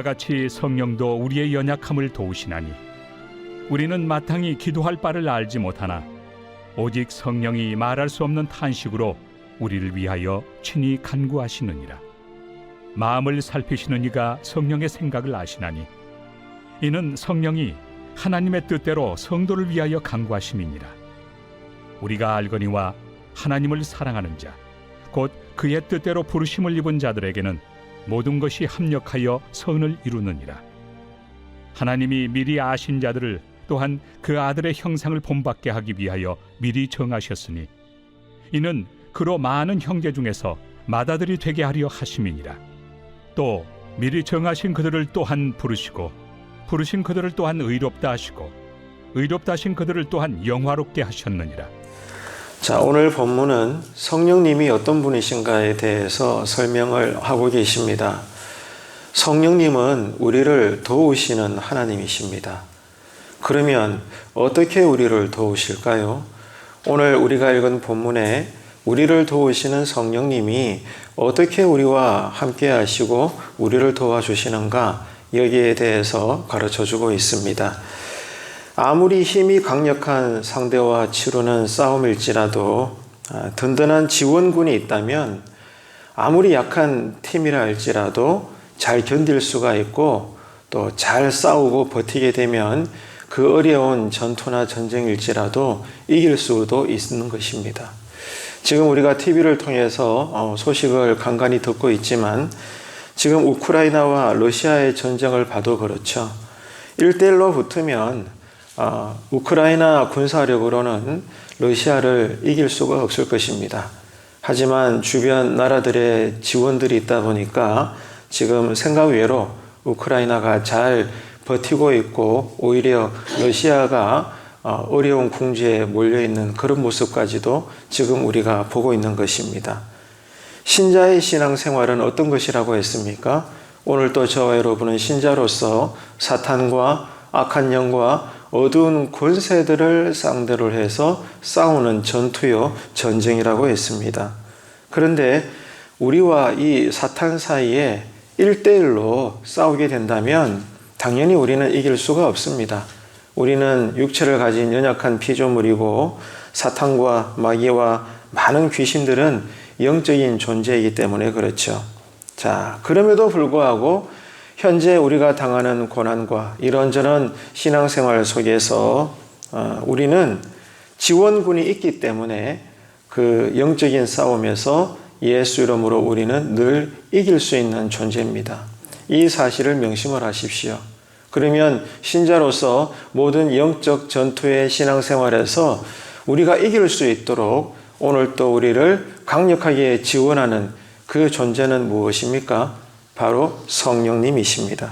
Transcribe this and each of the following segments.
이와 같이 성령도 우리의 연약함을 도우시나니 우리는 마땅히 기도할 바를 알지 못하나 오직 성령이 말할 수 없는 탄식으로 우리를 위하여 친히 간구하시느니라. 마음을 살피시는 이가 성령의 생각을 아시나니 이는 성령이 하나님의 뜻대로 성도를 위하여 간구하심이니라. 우리가 알거니와 하나님을 사랑하는 자 곧 그의 뜻대로 부르심을 입은 자들에게는 모든 것이 합력하여 선을 이루느니라. 하나님이 미리 아신 자들을 또한 그 아들의 형상을 본받게 하기 위하여 미리 정하셨으니 이는 그로 많은 형제 중에서 맏아들이 되게 하려 하심이니라. 또 미리 정하신 그들을 또한 부르시고 부르신 그들을 또한 의롭다 하시고 의롭다 하신 그들을 또한 영화롭게 하셨느니라. 자, 오늘 본문은 성령님이 어떤 분이신가에 대해서 설명을 하고 계십니다. 성령님은 우리를 도우시는 하나님이십니다. 그러면 어떻게 우리를 도우실까요? 오늘 우리가 읽은 본문에 우리를 도우시는 성령님이 어떻게 우리와 함께 하시고 우리를 도와주시는가, 여기에 대해서 가르쳐주고 있습니다. 아무리 힘이 강력한 상대와 치르는 싸움일지라도 든든한 지원군이 있다면 아무리 약한 팀이라 할지라도 잘 견딜 수가 있고 또 잘 싸우고 버티게 되면 그 어려운 전투나 전쟁일지라도 이길 수도 있는 것입니다. 지금 우리가 TV를 통해서 소식을 간간히 듣고 있지만 지금 우크라이나와 러시아의 전쟁을 봐도 그렇죠. 1대1로 붙으면 우크라이나 군사력으로는 러시아를 이길 수가 없을 것입니다. 하지만 주변 나라들의 지원들이 있다 보니까 지금 생각 외로 우크라이나가 잘 버티고 있고 오히려 러시아가 어려운 궁지에 몰려있는 그런 모습까지도 지금 우리가 보고 있는 것입니다. 신자의 신앙생활은 어떤 것이라고 했습니까? 오늘 또 저와 여러분은 신자로서 사탄과 악한 영과 어두운 권세들을 상대로 해서 싸우는 전투요, 전쟁이라고 했습니다. 그런데 우리와 이 사탄 사이에 1대1로 싸우게 된다면 당연히 우리는 이길 수가 없습니다. 우리는 육체를 가진 연약한 피조물이고 사탄과 마귀와 많은 귀신들은 영적인 존재이기 때문에 그렇죠. 자, 그럼에도 불구하고 현재 우리가 당하는 고난과 이런저런 신앙생활 속에서 우리는 지원군이 있기 때문에 그 영적인 싸움에서 예수 이름으로 우리는 늘 이길 수 있는 존재입니다. 이 사실을 명심을 하십시오. 그러면 신자로서 모든 영적 전투의 신앙생활에서 우리가 이길 수 있도록 오늘 또 우리를 강력하게 지원하는 그 존재는 무엇입니까? 바로 성령님이십니다.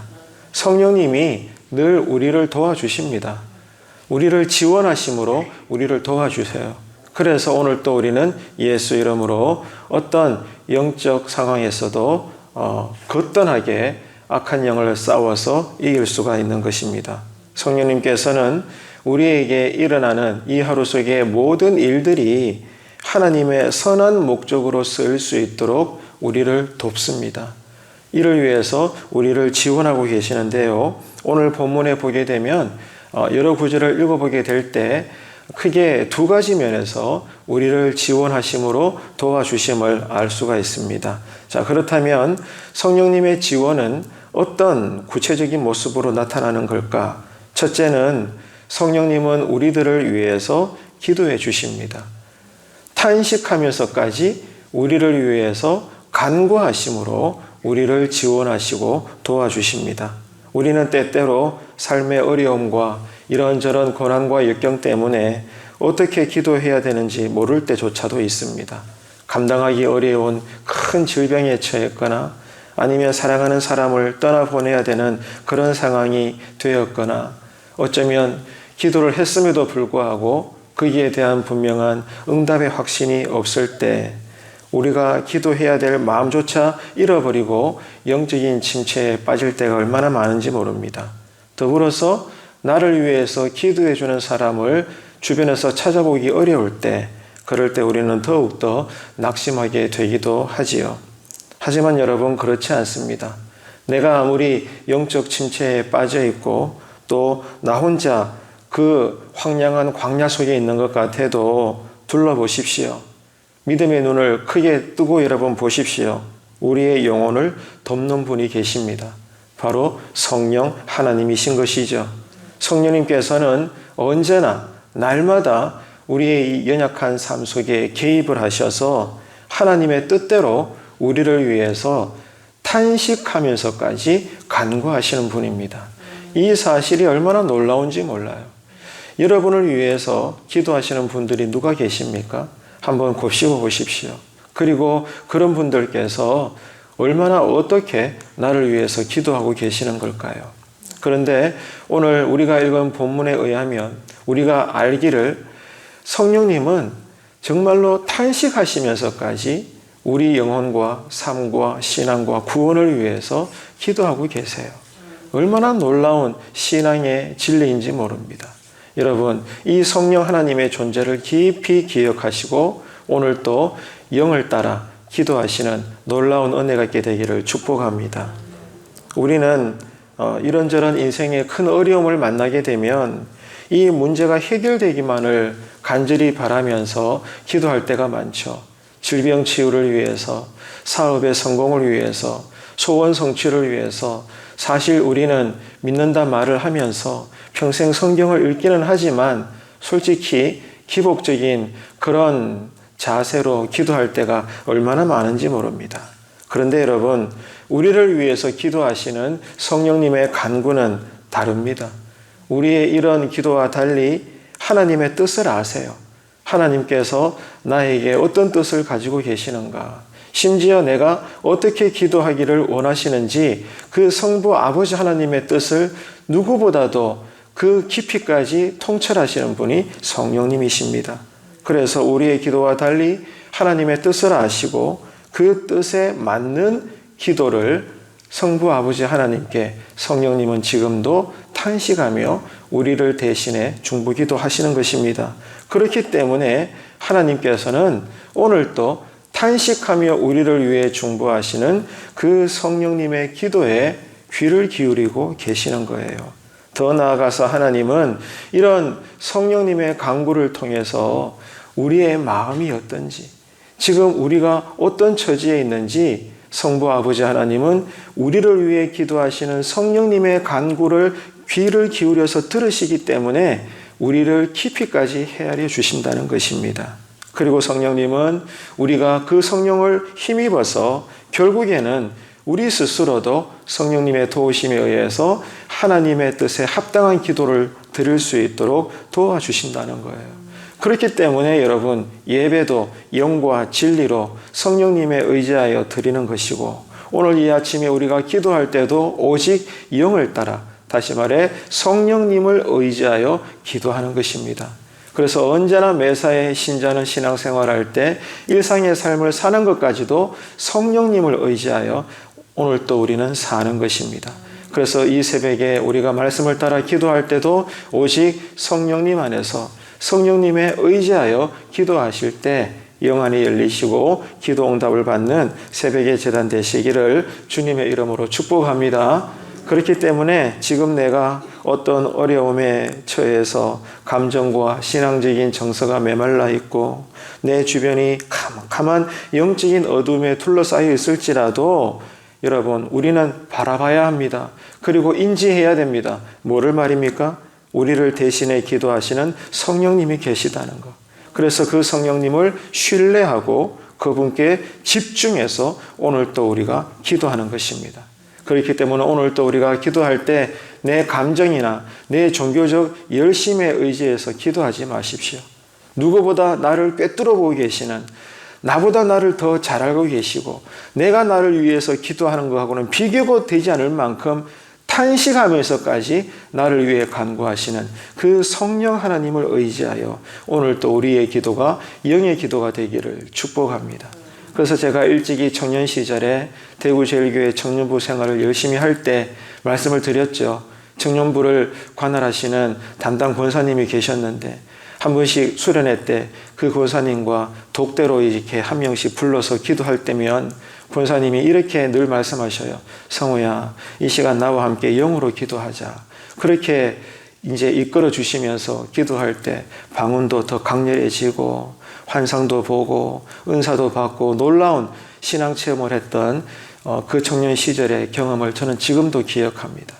성령님이 늘 우리를 도와주십니다. 우리를 지원하심으로 우리를 도와주세요. 그래서 오늘 또 우리는 예수 이름으로 어떤 영적 상황에서도 거뜬하게 악한 영을 싸워서 이길 수가 있는 것입니다. 성령님께서는 우리에게 일어나는 이 하루 속의 모든 일들이 하나님의 선한 목적으로 쓰일 수 있도록 우리를 돕습니다. 이를 위해서 우리를 지원하고 계시는데요. 오늘 본문에 보게 되면 여러 구절을 읽어보게 될 때 크게 두 가지 면에서 우리를 지원하심으로 도와주심을 알 수가 있습니다. 자, 그렇다면 성령님의 지원은 어떤 구체적인 모습으로 나타나는 걸까? 첫째는 성령님은 우리들을 위해서 기도해 주십니다. 탄식하면서까지 우리를 위해서 간구하심으로 우리를 지원하시고 도와주십니다. 우리는 때때로 삶의 어려움과 이런저런 고난과 역경 때문에 어떻게 기도해야 되는지 모를 때조차도 있습니다. 감당하기 어려운 큰 질병에 처했거나 아니면 사랑하는 사람을 떠나보내야 되는 그런 상황이 되었거나 어쩌면 기도를 했음에도 불구하고 거기에 대한 분명한 응답의 확신이 없을 때 우리가 기도해야 될 마음조차 잃어버리고 영적인 침체에 빠질 때가 얼마나 많은지 모릅니다. 더불어서 나를 위해서 기도해 주는 사람을 주변에서 찾아보기 어려울 때, 그럴 때 우리는 더욱더 낙심하게 되기도 하지요. 하지만 여러분, 그렇지 않습니다. 내가 아무리 영적 침체에 빠져 있고 또 나 혼자 그 황량한 광야 속에 있는 것 같아도 둘러보십시오. 믿음의 눈을 크게 뜨고 여러분 보십시오. 우리의 영혼을 돕는 분이 계십니다. 바로 성령 하나님이신 것이죠. 성령님께서는 언제나 날마다 우리의 이 연약한 삶 속에 개입을 하셔서 하나님의 뜻대로 우리를 위해서 탄식하면서까지 간구하시는 분입니다. 이 사실이 얼마나 놀라운지 몰라요. 여러분을 위해서 기도하시는 분들이 누가 계십니까? 한번 곱씹어 보십시오. 그리고 그런 분들께서 얼마나 어떻게 나를 위해서 기도하고 계시는 걸까요? 그런데 오늘 우리가 읽은 본문에 의하면 우리가 알기를 성령님은 정말로 탄식하시면서까지 우리 영혼과 삶과 신앙과 구원을 위해서 기도하고 계세요. 얼마나 놀라운 신앙의 진리인지 모릅니다. 여러분, 이 성령 하나님의 존재를 깊이 기억하시고 오늘 또 영을 따라 기도하시는 놀라운 은혜가 있게 되기를 축복합니다. 우리는 이런저런 인생의 큰 어려움을 만나게 되면 이 문제가 해결되기만을 간절히 바라면서 기도할 때가 많죠. 질병 치유를 위해서, 사업의 성공을 위해서, 소원 성취를 위해서. 사실 우리는 믿는다 말을 하면서 평생 성경을 읽기는 하지만 솔직히 기복적인 그런 자세로 기도할 때가 얼마나 많은지 모릅니다. 그런데 여러분, 우리를 위해서 기도하시는 성령님의 간구는 다릅니다. 우리의 이런 기도와 달리 하나님의 뜻을 아세요. 하나님께서 나에게 어떤 뜻을 가지고 계시는가, 심지어 내가 어떻게 기도하기를 원하시는지 그 성부 아버지 하나님의 뜻을 누구보다도 그 깊이까지 통찰하시는 분이 성령님이십니다. 그래서 우리의 기도와 달리 하나님의 뜻을 아시고 그 뜻에 맞는 기도를 성부 아버지 하나님께 성령님은 지금도 탄식하며 우리를 대신해 중보기도 하시는 것입니다. 그렇기 때문에 하나님께서는 오늘도 탄식하며 우리를 위해 중보하시는 그 성령님의 기도에 귀를 기울이고 계시는 거예요. 더 나아가서 하나님은 이런 성령님의 간구를 통해서 우리의 마음이 어떤지, 지금 우리가 어떤 처지에 있는지 성부 아버지 하나님은 우리를 위해 기도하시는 성령님의 간구를 귀를 기울여서 들으시기 때문에 우리를 깊이까지 헤아려 주신다는 것입니다. 그리고 성령님은 우리가 그 성령을 힘입어서 결국에는 우리 스스로도 성령님의 도우심에 의해서 하나님의 뜻에 합당한 기도를 드릴 수 있도록 도와주신다는 거예요. 그렇기 때문에 여러분, 예배도 영과 진리로 성령님에 의지하여 드리는 것이고, 오늘 이 아침에 우리가 기도할 때도 오직 영을 따라, 다시 말해 성령님을 의지하여 기도하는 것입니다. 그래서 언제나 매사에 신자는 신앙생활할 때 일상의 삶을 사는 것까지도 성령님을 의지하여 오늘 또 우리는 사는 것입니다. 그래서 이 새벽에 우리가 말씀을 따라 기도할 때도 오직 성령님 안에서 성령님에 의지하여 기도하실 때 영안이 열리시고 기도 응답을 받는 새벽의 제단 되시기를 주님의 이름으로 축복합니다. 그렇기 때문에 지금 내가 어떤 어려움에 처해서 감정과 신앙적인 정서가 메말라 있고 내 주변이 캄캄한 영적인 어둠에 둘러싸여 있을지라도 여러분, 우리는 바라봐야 합니다. 그리고 인지해야 됩니다. 뭐를 말입니까? 우리를 대신해 기도하시는 성령님이 계시다는 것. 그래서 그 성령님을 신뢰하고 그분께 집중해서 오늘 또 우리가 기도하는 것입니다. 그렇기 때문에 오늘 또 우리가 기도할 때 내 감정이나 내 종교적 열심에 의지해서 기도하지 마십시오. 누구보다 나를 꿰뚫어 보고 계시는, 나보다 나를 더 잘 알고 계시고 내가 나를 위해서 기도하는 것하고는 비교가 되지 않을 만큼 탄식하면서까지 나를 위해 간구하시는 그 성령 하나님을 의지하여 오늘 또 우리의 기도가 영의 기도가 되기를 축복합니다. 그래서 제가 일찍이 청년 시절에 대구제일교회 청년부 생활을 열심히 할 때 말씀을 드렸죠. 청년부를 관할하시는 담당 권사님이 계셨는데 한 번씩 수련회 때 그 권사님과 독대로 이렇게 한 명씩 불러서 기도할 때면 권사님이 이렇게 늘 말씀하셔요. 성우야, 이 시간 나와 함께 영으로 기도하자. 그렇게 이제 이끌어 주시면서 기도할 때 방언도 더 강렬해지고 환상도 보고 은사도 받고 놀라운 신앙 체험을 했던 그 청년 시절의 경험을 저는 지금도 기억합니다.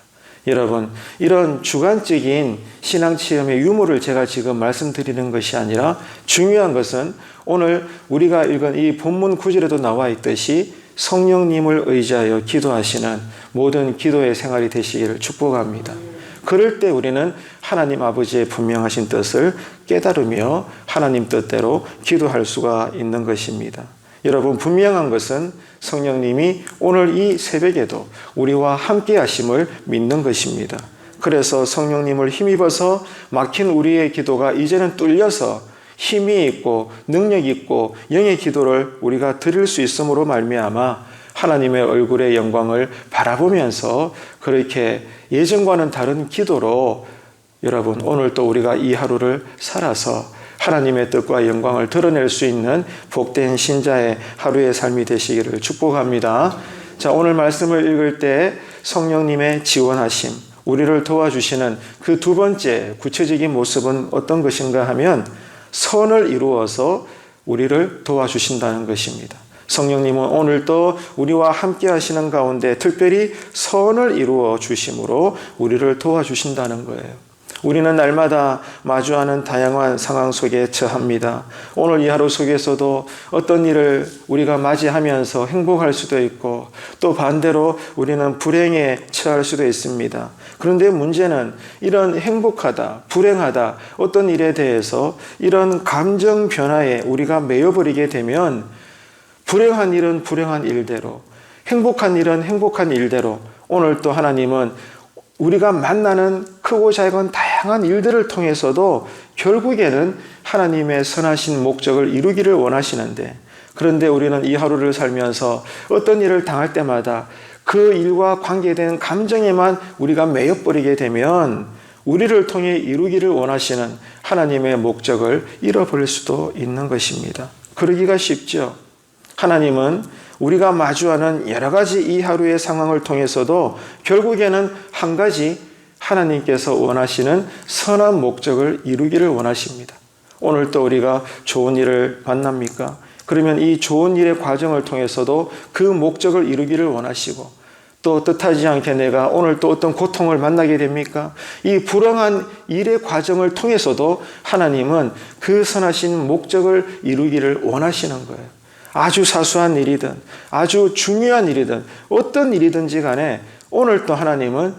여러분, 이런 주관적인 신앙 체험의 유무를 제가 지금 말씀드리는 것이 아니라 중요한 것은 오늘 우리가 읽은 이 본문 구절에도 나와 있듯이 성령님을 의지하여 기도하시는 모든 기도의 생활이 되시기를 축복합니다. 그럴 때 우리는 하나님 아버지의 분명하신 뜻을 깨달으며 하나님 뜻대로 기도할 수가 있는 것입니다. 여러분, 분명한 것은 성령님이 오늘 이 새벽에도 우리와 함께 하심을 믿는 것입니다. 그래서 성령님을 힘입어서 막힌 우리의 기도가 이제는 뚫려서 힘이 있고 능력 있고 영의 기도를 우리가 드릴 수 있음으로 말미암아 하나님의 얼굴의 영광을 바라보면서 그렇게 예전과는 다른 기도로 여러분, 오늘 또 우리가 이 하루를 살아서 하나님의 뜻과 영광을 드러낼 수 있는 복된 신자의 하루의 삶이 되시기를 축복합니다. 자, 오늘 말씀을 읽을 때 성령님의 지원하심, 우리를 도와주시는 그 두 번째 구체적인 모습은 어떤 것인가 하면 선을 이루어서 우리를 도와주신다는 것입니다. 성령님은 오늘도 우리와 함께 하시는 가운데 특별히 선을 이루어 주심으로 우리를 도와주신다는 거예요. 우리는 날마다 마주하는 다양한 상황 속에 처합니다. 오늘 이 하루 속에서도 어떤 일을 우리가 맞이하면서 행복할 수도 있고 또 반대로 우리는 불행에 처할 수도 있습니다. 그런데 문제는 이런 행복하다, 불행하다, 어떤 일에 대해서 이런 감정 변화에 우리가 매여버리게 되면 불행한 일은 불행한 일대로, 행복한 일은 행복한 일대로 오늘 또 하나님은 우리가 만나는 크고 작은 다양한 일들을 통해서도 결국에는 하나님의 선하신 목적을 이루기를 원하시는데, 그런데 우리는 이 하루를 살면서 어떤 일을 당할 때마다 그 일과 관계된 감정에만 우리가 매여버리게 되면 우리를 통해 이루기를 원하시는 하나님의 목적을 잃어버릴 수도 있는 것입니다. 그러기가 쉽죠. 하나님은 우리가 마주하는 여러 가지 이 하루의 상황을 통해서도 결국에는 한 가지 하나님께서 원하시는 선한 목적을 이루기를 원하십니다. 오늘 또 우리가 좋은 일을 만납니까? 그러면 이 좋은 일의 과정을 통해서도 그 목적을 이루기를 원하시고, 또 뜻하지 않게 내가 오늘 또 어떤 고통을 만나게 됩니까? 이 불행한 일의 과정을 통해서도 하나님은 그 선하신 목적을 이루기를 원하시는 거예요. 아주 사소한 일이든 아주 중요한 일이든 어떤 일이든지 간에 오늘 또 하나님은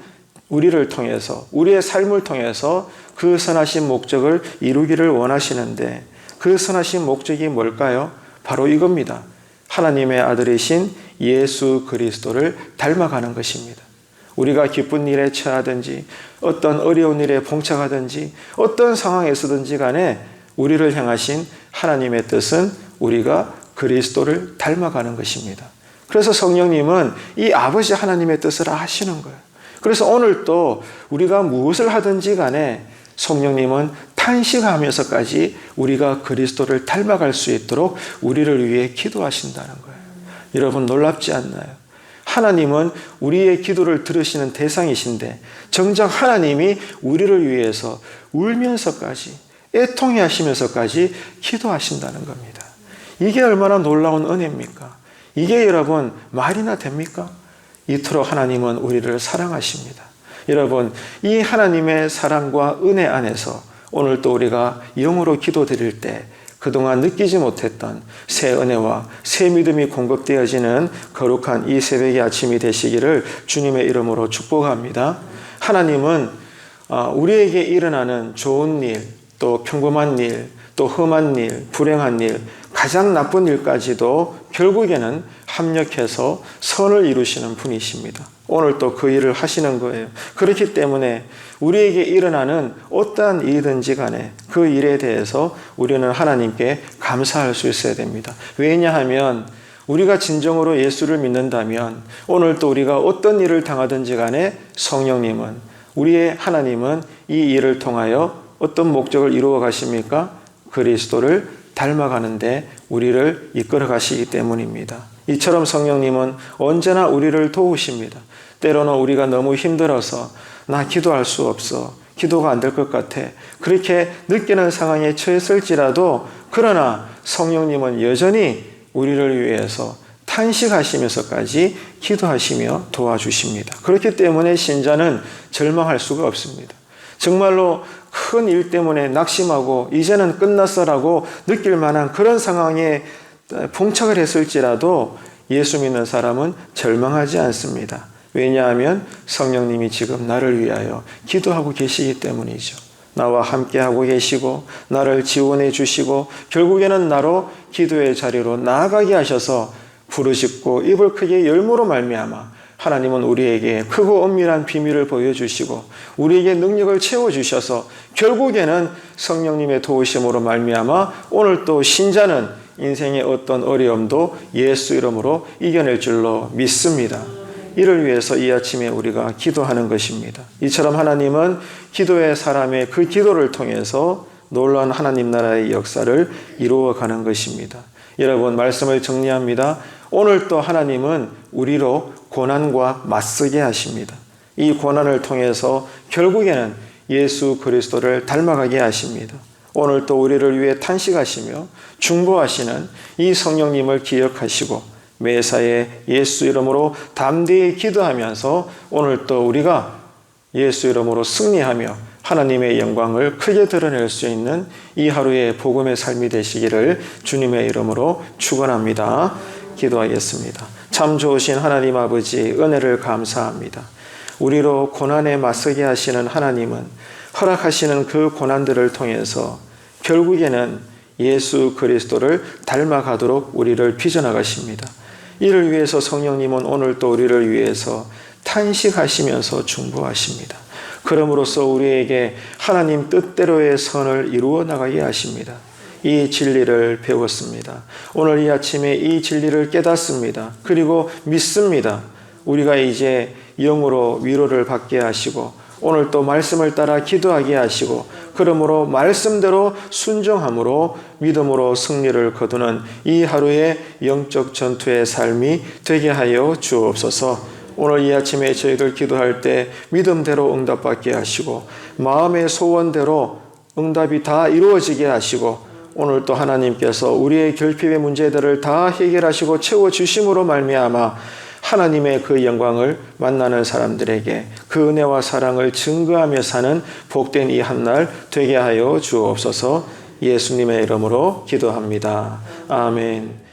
우리를 통해서, 우리의 삶을 통해서 그 선하신 목적을 이루기를 원하시는데, 그 선하신 목적이 뭘까요? 바로 이겁니다. 하나님의 아들이신 예수 그리스도를 닮아가는 것입니다. 우리가 기쁜 일에 처하든지 어떤 어려운 일에 봉착하든지 어떤 상황에서든지 간에 우리를 향하신 하나님의 뜻은 우리가 그리스도를 닮아가는 것입니다. 그래서 성령님은 이 아버지 하나님의 뜻을 하시는 거예요. 그래서 오늘 또 우리가 무엇을 하든지 간에 성령님은 탄식하면서까지 우리가 그리스도를 닮아갈 수 있도록 우리를 위해 기도하신다는 거예요. 여러분, 놀랍지 않나요? 하나님은 우리의 기도를 들으시는 대상이신데 정작 하나님이 우리를 위해서 울면서까지 애통해 하시면서까지 기도하신다는 겁니다. 이게 얼마나 놀라운 은혜입니까? 이게 여러분 말이나 됩니까? 이토록 하나님은 우리를 사랑하십니다. 여러분, 이 하나님의 사랑과 은혜 안에서 오늘 또 우리가 영으로 기도드릴 때 그동안 느끼지 못했던 새 은혜와 새 믿음이 공급되어지는 거룩한 이 새벽의 아침이 되시기를 주님의 이름으로 축복합니다. 하나님은 우리에게 일어나는 좋은 일, 또 평범한 일, 또 험한 일, 불행한 일, 가장 나쁜 일까지도 결국에는 합력해서 선을 이루시는 분이십니다. 오늘 또 그 일을 하시는 거예요. 그렇기 때문에 우리에게 일어나는 어떠한 일이든지 간에 그 일에 대해서 우리는 하나님께 감사할 수 있어야 됩니다. 왜냐하면 우리가 진정으로 예수를 믿는다면 오늘 또 우리가 어떤 일을 당하든지 간에 성령님은, 우리의 하나님은 이 일을 통하여 어떤 목적을 이루어 가십니까? 그리스도를 닮아가는데 우리를 이끌어 가시기 때문입니다. 이처럼 성령님은 언제나 우리를 도우십니다. 때로는 우리가 너무 힘들어서 나 기도할 수 없어. 기도가 안 될 것 같아. 그렇게 느끼는 상황에 처했을지라도 그러나 성령님은 여전히 우리를 위해서 탄식하시면서까지 기도하시며 도와주십니다. 그렇기 때문에 신자는 절망할 수가 없습니다. 정말로 큰 일 때문에 낙심하고 이제는 끝났어라고 느낄 만한 그런 상황에 봉착을 했을지라도 예수 믿는 사람은 절망하지 않습니다. 왜냐하면 성령님이 지금 나를 위하여 기도하고 계시기 때문이죠. 나와 함께하고 계시고 나를 지원해 주시고 결국에는 나로 기도의 자리로 나아가게 하셔서 부르짖고 입을 크게 열므로 말미암아 하나님은 우리에게 크고 엄밀한 비밀을 보여주시고 우리에게 능력을 채워주셔서 결국에는 성령님의 도우심으로 말미암아 오늘 또 신자는 인생의 어떤 어려움도 예수 이름으로 이겨낼 줄로 믿습니다. 이를 위해서 이 아침에 우리가 기도하는 것입니다. 이처럼 하나님은 기도의 사람의 그 기도를 통해서 놀라운 하나님 나라의 역사를 이루어가는 것입니다. 여러분, 말씀을 정리합니다. 오늘 또 하나님은 우리로 고난과 맞서게 하십니다. 이 고난을 통해서 결국에는 예수 그리스도를 닮아가게 하십니다. 오늘 또 우리를 위해 탄식하시며 중보하시는 이 성령님을 기억하시고 매사에 예수 이름으로 담대히 기도하면서 오늘 또 우리가 예수 이름으로 승리하며 하나님의 영광을 크게 드러낼 수 있는 이 하루의 복음의 삶이 되시기를 주님의 이름으로 축원합니다. 기도하겠습니다. 참 좋으신 하나님 아버지, 은혜를 감사합니다. 우리로 고난에 맞서게 하시는 하나님은 허락하시는 그 고난들을 통해서 결국에는 예수 그리스도를 닮아가도록 우리를 빚어나가십니다. 이를 위해서 성령님은 오늘 또 우리를 위해서 탄식하시면서 중보하십니다. 그럼으로써 우리에게 하나님 뜻대로의 선을 이루어 나가게 하십니다. 이 진리를 배웠습니다. 오늘 이 아침에 이 진리를 깨닫습니다. 그리고 믿습니다. 우리가 이제 영으로 위로를 받게 하시고 오늘 또 말씀을 따라 기도하게 하시고 그러므로 말씀대로 순종함으로 믿음으로 승리를 거두는 이 하루의 영적 전투의 삶이 되게 하여 주옵소서. 오늘 이 아침에 저희들 기도할 때 믿음대로 응답받게 하시고 마음의 소원대로 응답이 다 이루어지게 하시고 오늘 또 하나님께서 우리의 결핍의 문제들을 다 해결하시고 채워주심으로 말미암아 하나님의 그 영광을 만나는 사람들에게 그 은혜와 사랑을 증거하며 사는 복된 이 한날 되게 하여 주옵소서. 예수님의 이름으로 기도합니다. 아멘.